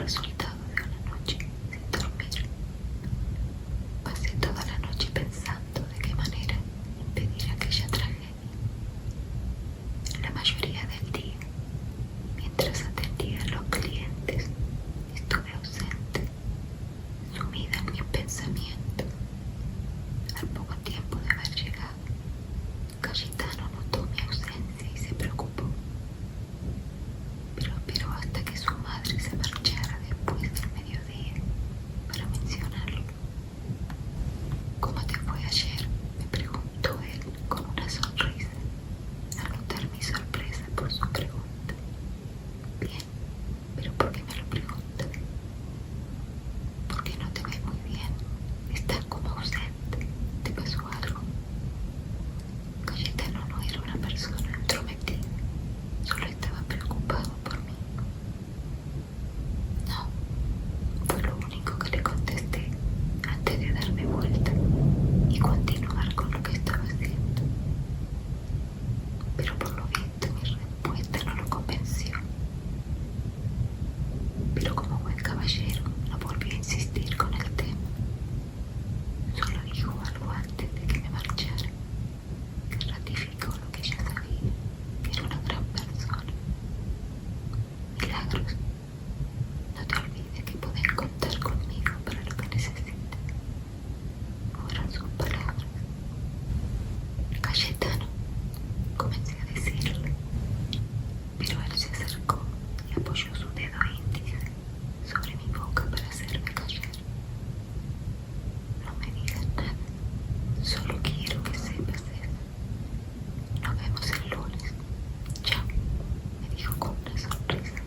resultado de una noche sin dormir. Pasé toda la noche pensando de qué manera impedir aquella tragedia. La mayoría del día, mientras atendía a los clientes, estuve ausente, sumida en mis pensamientos. Al poco tiempo de haber llegado, Cayetano notó mi ausencia y se preocupó, pero esperó hasta que su madre se marchara después del mediodía para mencionarlo. ¿Cómo te fue ayer?, me preguntó él con una sonrisa, al notar mi sorpresa por su pregunta. Bien, pero ¿por qué me lo preguntas? Porque no te ves muy bien, estás como ausente, ¿te pasó algo? Cayetano no era una persona entrometida, solo estaba preocupado por mí. No, fue lo único que le contesté antes de darme vuelta y continuar con lo que estaba haciendo. Pero por lo visto mi respuesta no lo convenció. Pero como buen caballero no volvió a insistir con el tema. Solo dijo algo antes de que me marchara, que ratificó lo que ya sabía, que era una gran persona. Milagros, no te olvides que podés contar conmigo para lo que necesites. Fueron sus palabras. Cayetano, comencé a decirle, pero él se acercó y apoyó su dedo índice sobre mi boca para hacerme callar. No me digas nada, solo quiero que sepas eso. Nos vemos el lunes. Chao, me dijo con una sonrisa.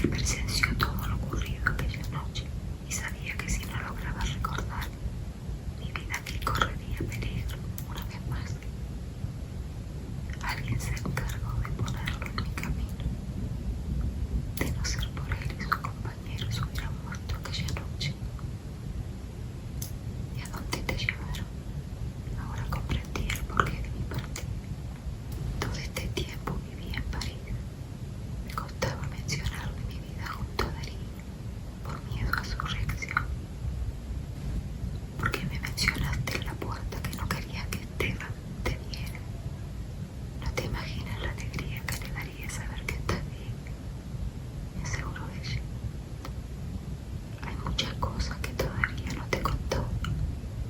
Él presenció todo lo ocurrido aquella noche y sabía que si no lograba recordar, mi vida aquí correría peligro una vez más. Alguien se encargó de ponerlo en mi camino. De no ser por él y sus compañeros hubieran muerto aquella noche. ¿Y a dónde te llevaron? Ahora comprendí el porqué de mi partida. Todo este tiempo viví en París. Me costaba mencionarle mi vida junto a Darío, por miedo a su reacción. ¿Por qué me mencionaste en la puerta que no querías que Esteban te viera? No te imaginas la alegría que le daría saber que estás bien, me aseguró ella. Hay muchas cosas que todavía no te he contado,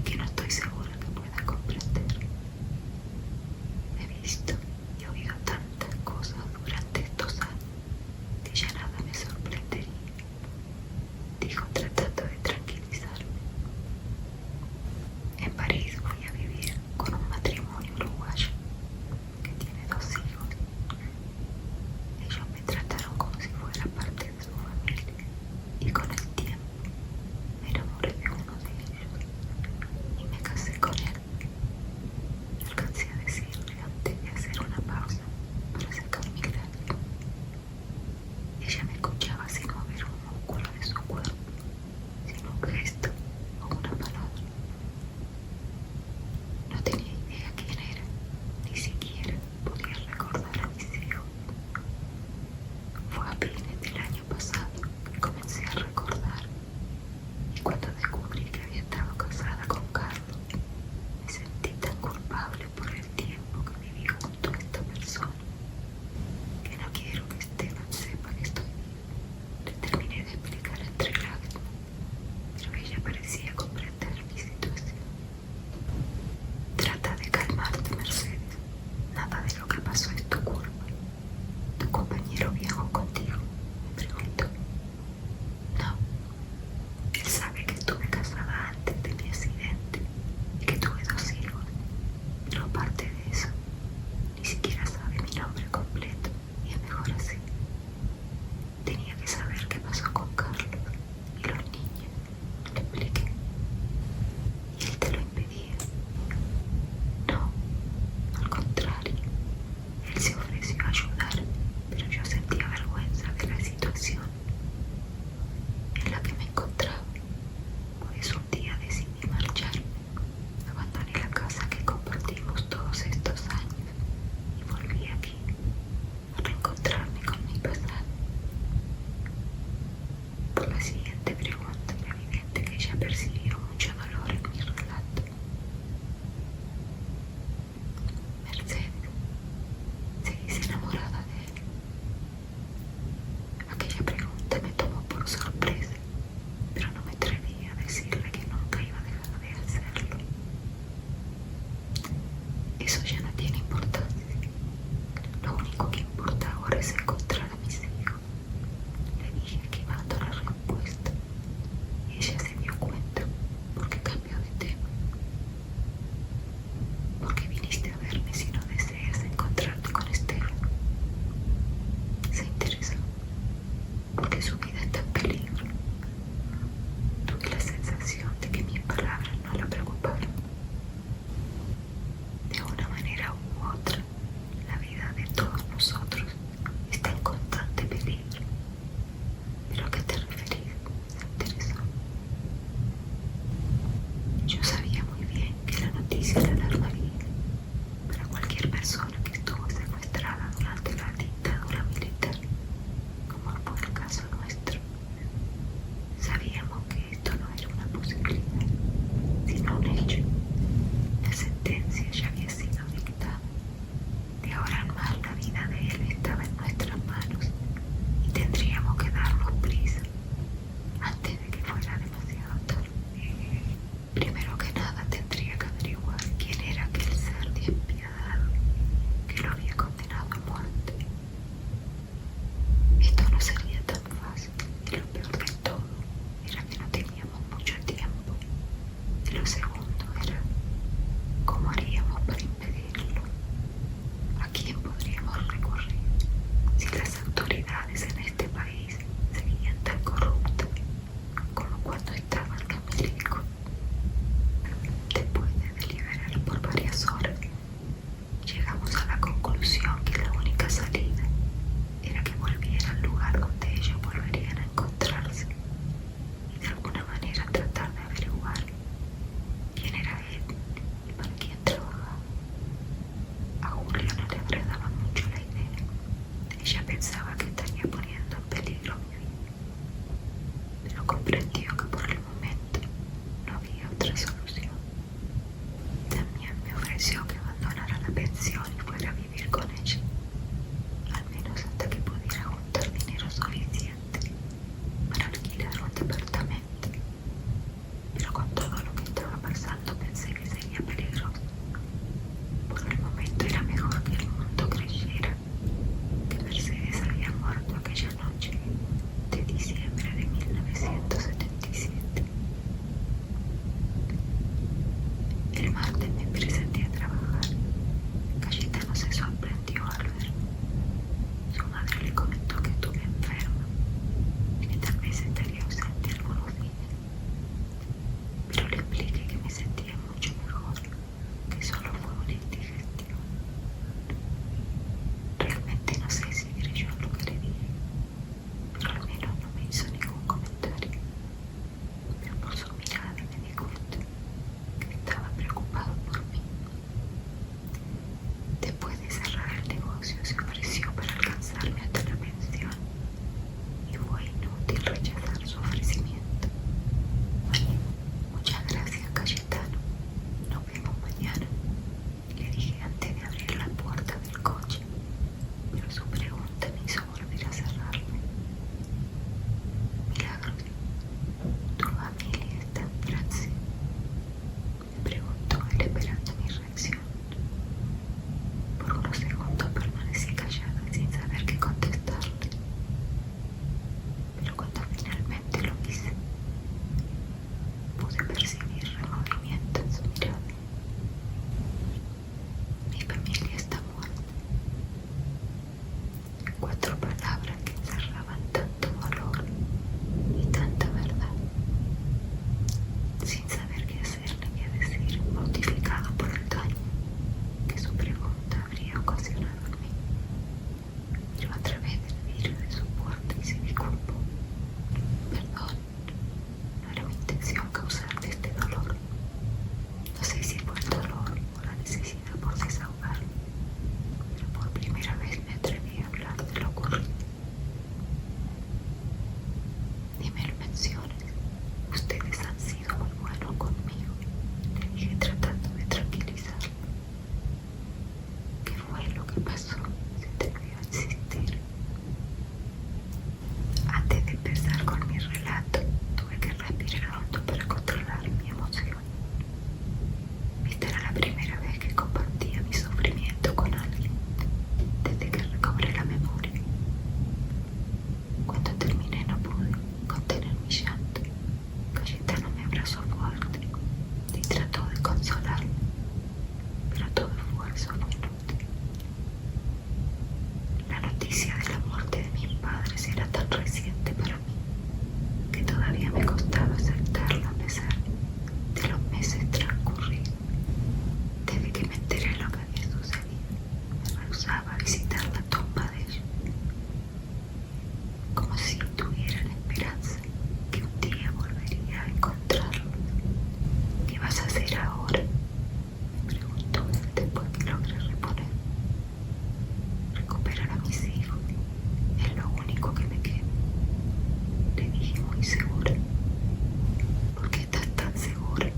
que no estoy segura que puedas comprender. He visto y oído tantas cosas durante estos años que ya nada me sorprendería, dijo tratando de tranquilizarme. En París voy a vivir con un matrimonio uruguayo que tiene 2 hijos. Ellos me trataron como si fuera parte de su familia y con el tiempo me enamoré de uno de ellos y me casé con él. Alcancé a decirle antes de hacer una pausa para sacar mi lágrima. Ella me escuchaba sin mover un músculo de su cuerpo, sin un gesto o una palabra. No tenía idea quién era, ni siquiera podía recordar a mis hijos. Fue a fines del año pasado que comencé a recordar, y cuando descubrí que había estado casada con Carlos, me sentí tan culpable por el tiempo que viví junto a esta persona, que no quiero que Esteban sepa que estoy viva. Le terminé de explicar entre lágrimas, pero ella parecía comprender mi situación. Trata de calmarte, Mercedes. Nada de lo que pasó es tu culpa. ¿Tu compañero viajó contigo?, me preguntó. No. Él sabe que estuve casada antes de mi accidente y que tuve 2 hijos, pero aparte de eso, ni siquiera sabe mi nombre completo y es mejor así. Tenía que saber qué pasó con Carlos y los niños, le expliqué. ¿Y él te lo impedía? No, al contrario. Él se ofreció a ayudar, pero yo sentía vergüenza de la situación en la que me encontraba. Por eso un día decidí marcharme. Abandoné la casa que compartimos todos estos años y volví aquí a reencontrarme con mi pasado. Por la siguiente pregunta era evidente que ella percibió mucho dolor en mi relato. Mercedes, ¿seguís enamorada de él? Aquella pregunta me tomó por sorpresa, pero no me atreví a decirle que nunca iba a dejar de hacerlo. Eso ya no tiene importancia. Lo único que importa ahora es encontrar a mis hijos, le dije esquivando la respuesta. Y ella se dio cuenta porque cambió de tema. ¿Por qué viniste a verme si no deseas encontrarte con Esteban? Se interesó. Porque su vida está en peligro. Tuve la sensación de que mis palabras no la preocuparon. De una manera u otra, la vida de todos nosotros está en constante peligro. ¿Pero a qué te referís? Se interesó. Yo sabía muy bien que la noticia la alarmaría para cualquier persona que estuvo secuestrada durante la dictadura militar, como fue el caso nuestro. muy segura. ¿Por qué estás tan segura?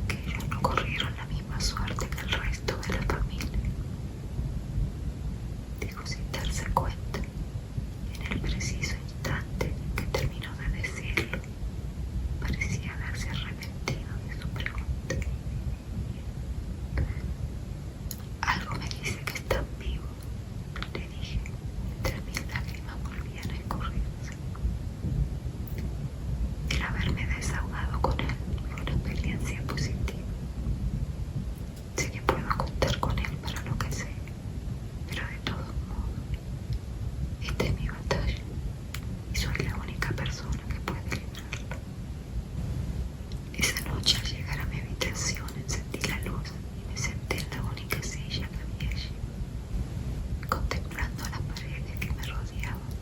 Que ellos no corrieron la misma suerte que el resto de la familia. Dijo sin darse cuenta, en el preciso instante en que terminó de decirlo, parecía haberse arrepentido de su pregunta. Algo me dice que están vivos, le dije, mientras mis lágrimas volvían a escurrirse. El haberme desahogado con él fue una experiencia positiva. Sé que puedo contar con él para lo que sea, pero de todos modos, esta es mi batalla y soy la única persona que puede librarla. Esa noche, al llegar a mi habitación, encendí la luz y me senté en la única silla que había allí, contemplando las paredes que me rodeaban,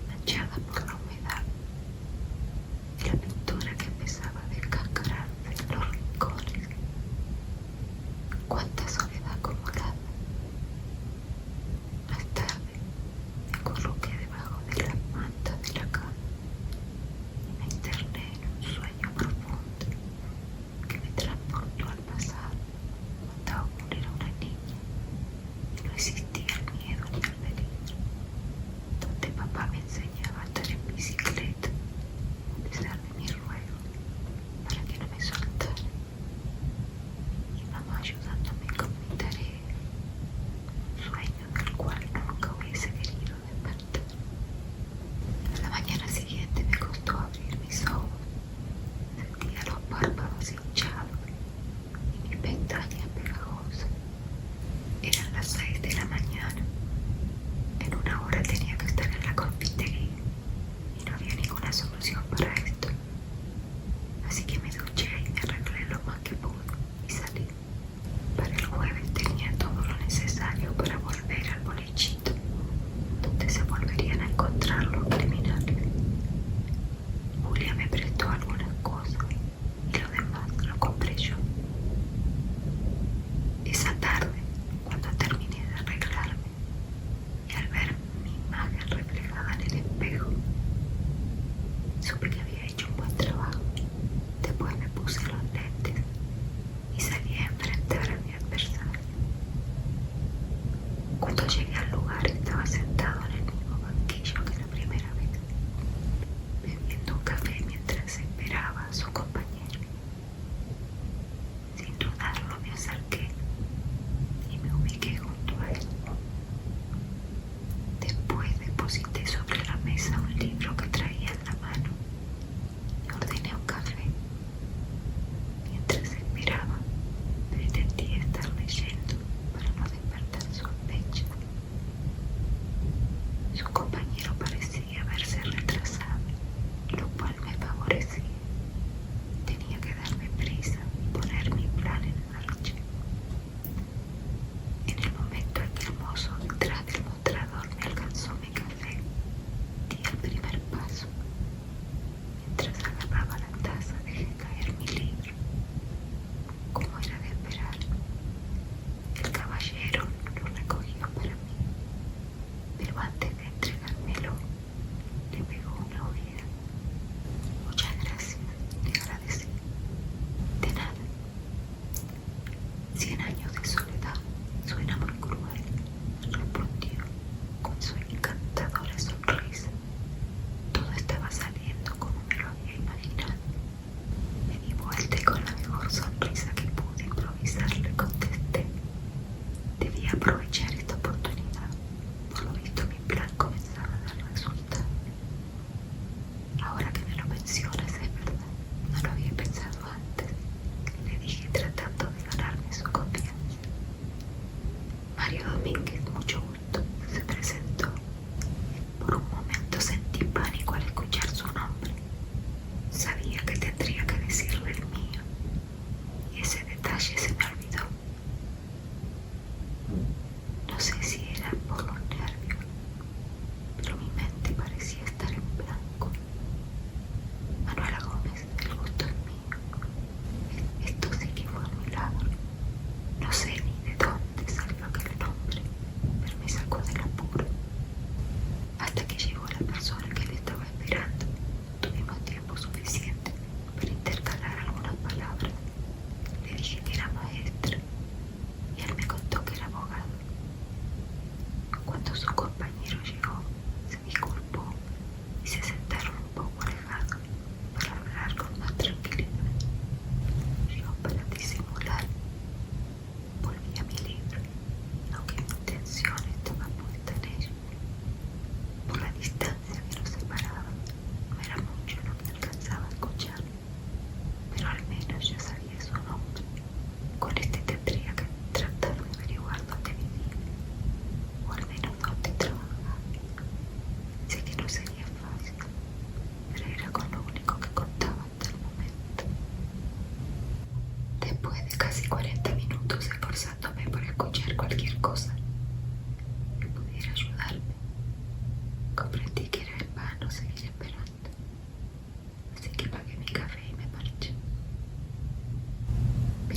manchadas por la humedad, y la pintura que empezaba a descascararse en los rincones. Cuánta soledad acumulada. Más tarde me acurruqué debajo de las mantas de la cama y me interné en un sueño profundo que me transportó al pasado, cuando aún era una niña y no existía el miedo ni el peligro, donde papá me enseñaba a andar en bicicleta a pesar de mis ruegos para que no me soltara, y mamá ayudándome con mi tarea, un sueño del cual nunca hubiese querido despertar. A la mañana siguiente me costó abrir mis ojos. Sentía los párpados hinchados y mis pestañas pegajosas. Eran las 6 de la mañana. En una hora tenía que estar en la confitería y no había ninguna solución para esto. Así que me duché y me arreglé lo más que pude y salí. Para el jueves tenía todo lo necesario para volver al bolichito, donde se volverían a encontrar los criminales. Julia me prestó algunas cosas y lo demás lo compré yo. Esa tarde, cuando terminé de arreglarme y al ver mi imagen reflejada en el espejo, supe que había hecho un buen trabajo. Después me puse los lentes y salí a enfrentar a mi adversario. Cuando llegué al lugar, estaba sentado en el mismo banquillo que la primera vez, bebiendo un café mientras esperaba a su compañero. Sin dudarlo me acerqué y me ubiqué junto a él. Después deposité sobre la mesa un libro que traía en la mano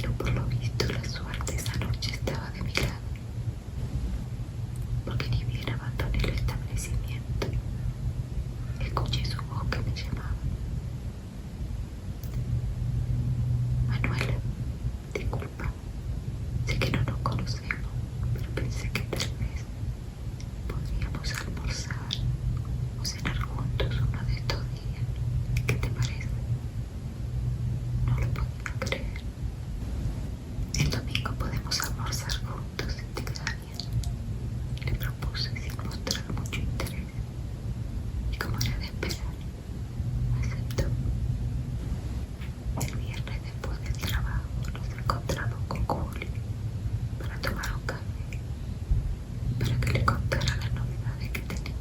pero por lo visto la suerte esa noche estaba de mi lado, porque ni bien abandoné el establecimiento, escuché su voz que me llamaba. Manuela, disculpa, sé que no nos conocemos, pero pensé que tal vez podríamos almorzar o cenar juntos uno de estos días. ¿Qué te parece? No lo podía creer. El domingo podemos almorzar juntos, si te extraña. Le propuse sin mostrar mucho interés, y como era de esperar, aceptó. El viernes después del trabajo nos encontramos con Julio para tomar un café, para que le contara las novedades que tenía,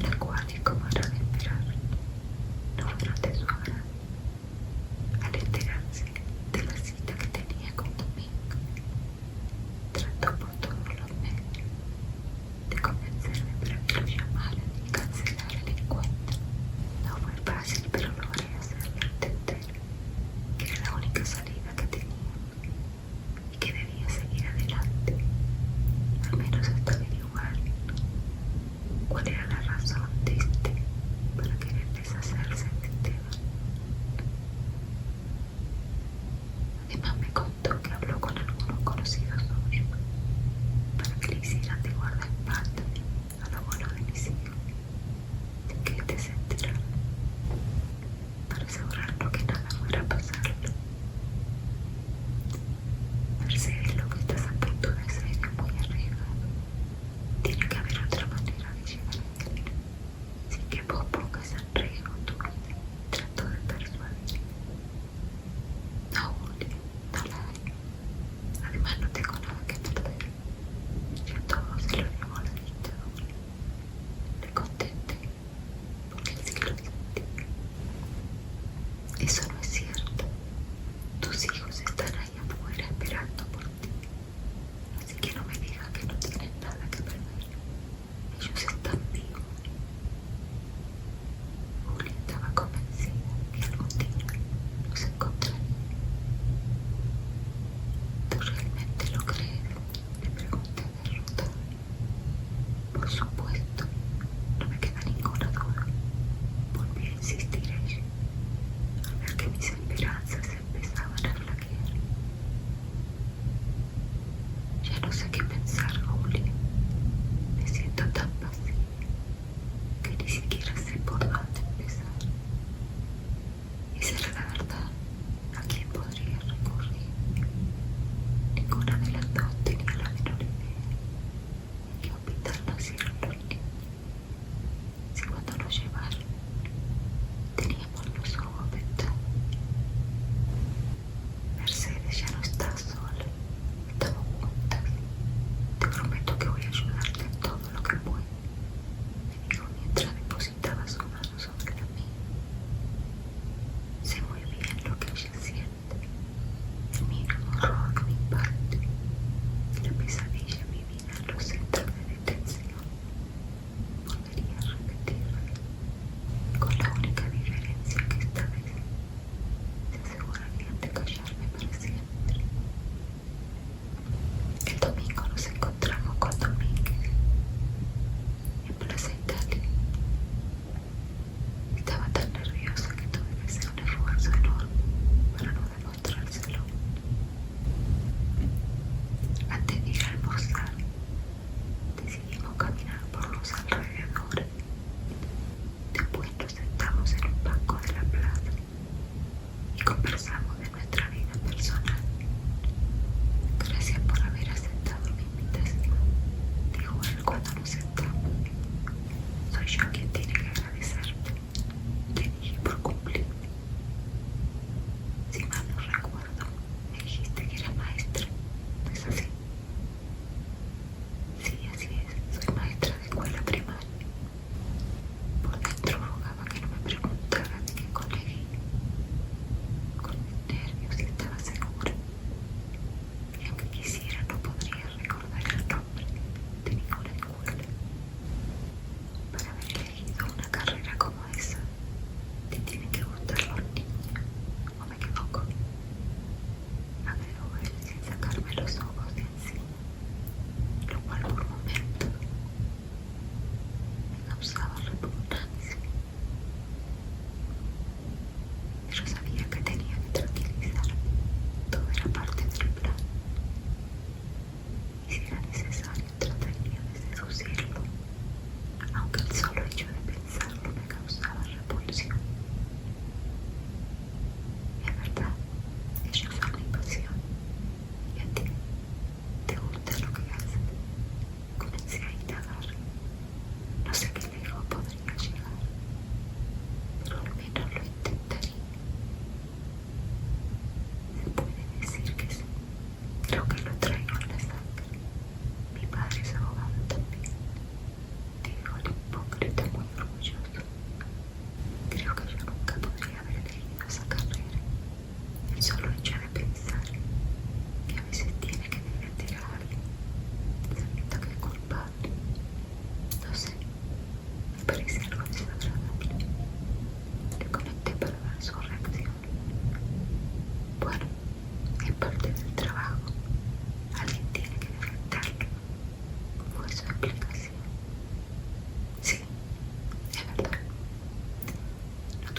las cuales, como era de esperar, no fueron de su agrado. Al enterarse de la cita que tenía con Domingo, trató por todos los medios de convencerme para que lo llamara y cancelara el encuentro. No fue fácil, pero logré hacerle entender que era la única salida que teníamos y que debía seguir adelante, al menos hasta averiguar cuál era la razón de para querer deshacerse de Esteban. Además me contó que habló con algunos conocidos suyos para que le hicieran de guardaespaldas al abuelo de mis hijos, sin que éste se enterara, para asegurarnos que nada fuera a pasarle. Mercedes, lo que estás a punto de hacer es muy arriesgado. Tiene que haber otra manera de llegar a él, sin que vos pongas en riesgo tu vida. Trató de persuadir. No, Julio, no la hay. Además no tengo nada que perder. Ya todo se lo llevó la dictadura. Le contesté, porque sí lo sentí. Eso no es cierto. Tus hijos están ahí afuera esperando por ti. Así que no me digas que no tienen nada que perder. Ellos están vivos. Julia estaba convencida que algún día los encontraría. ¿Tú realmente lo crees? Le pregunté derrotada. Por supuesto, no me queda ninguna duda. Volví a insistir ella, al ver que mis esperanzas empezaban a flaquear. Ya no sé qué pensar, Julia. Me siento tan vacía que ni siquiera sé por dónde empezar. Y será la verdad, ¿a quién podría recurrir? Ninguna de las dos tenía la menor idea en qué hospital nacieron los niños. Si cuando nos llevaron teníamos los ojos vendados. Mercedes ya no está sola, estamos juntas. Te prometo que voy a ayudarte en todo lo que pueda, me dijo mientras depositaba su mano sobre la mía. Sé muy bien lo que ella siente, el mínimo horror me impacta, y la pesadilla vivida en los centros de detención. Volvería a repetirlo, con la única diferencia que esta vez se asegurarían de callarme para siempre. El domingo nos encontramos con Domínguez en Plaza Italia. Estaba tan nerviosa que tuve que hacer un esfuerzo enorme para no demostrárselo. Antes de ir a almorzar, decidimos caminar por los alrededores. Después nos sentamos Creo que yo nunca podría haber elegido esa carrera. El solo hecho de pensar que a veces tiene que defender a alguien sabiendo que es culpable, no sé, me parece algo desagradable. Le comenté para ver su reacción. Bueno, es parte del trabajo. Alguien tiene que defenderlo. Fue su explicación. Sí, es verdad. No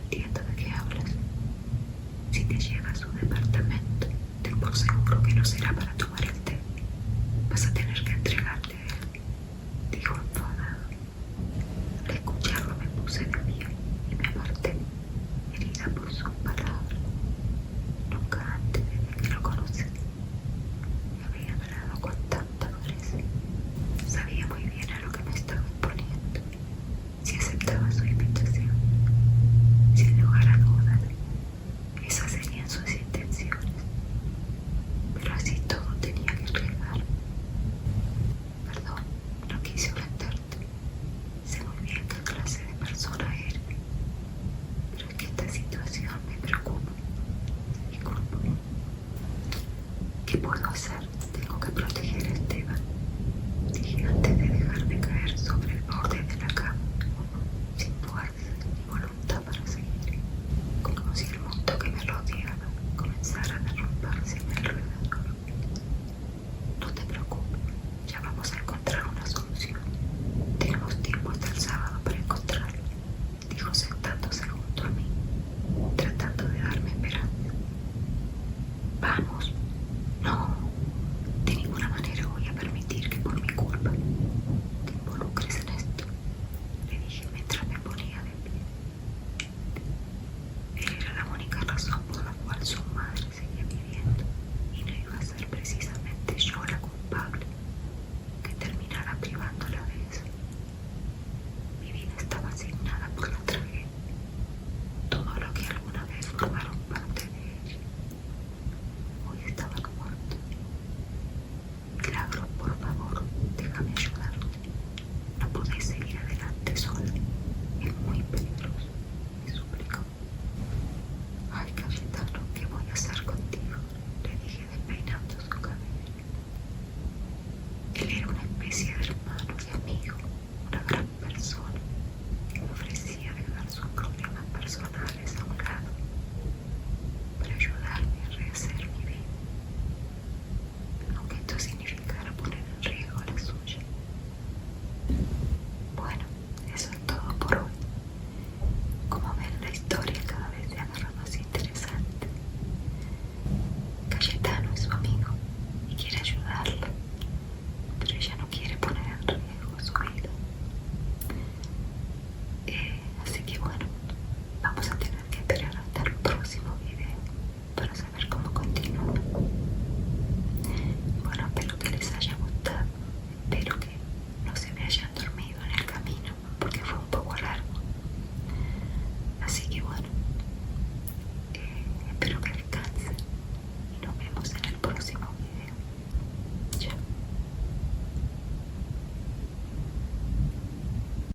entiendo de qué hablas. Si te lleva a su departamento, ten por seguro que no será para tomar el té. Vas a tener que entregarte a él, dijo enfadado. Al escucharlo me puse de pie y me aparté, herida por sus palabras. Nunca antes, desde que lo conocí, me había hablado con tanta dureza. Sabía muy bien a lo que me estaba imponiendo. Si aceptaba su invitación, sin lugar a dudas, esas serían sus intenciones. Pero así todo tenía que arriesgar. Perdón, no quise ofenderte. Sé muy bien qué clase de persona eres, pero es que esta situación me preocupa. Disculpa. ¿Qué puedo hacer?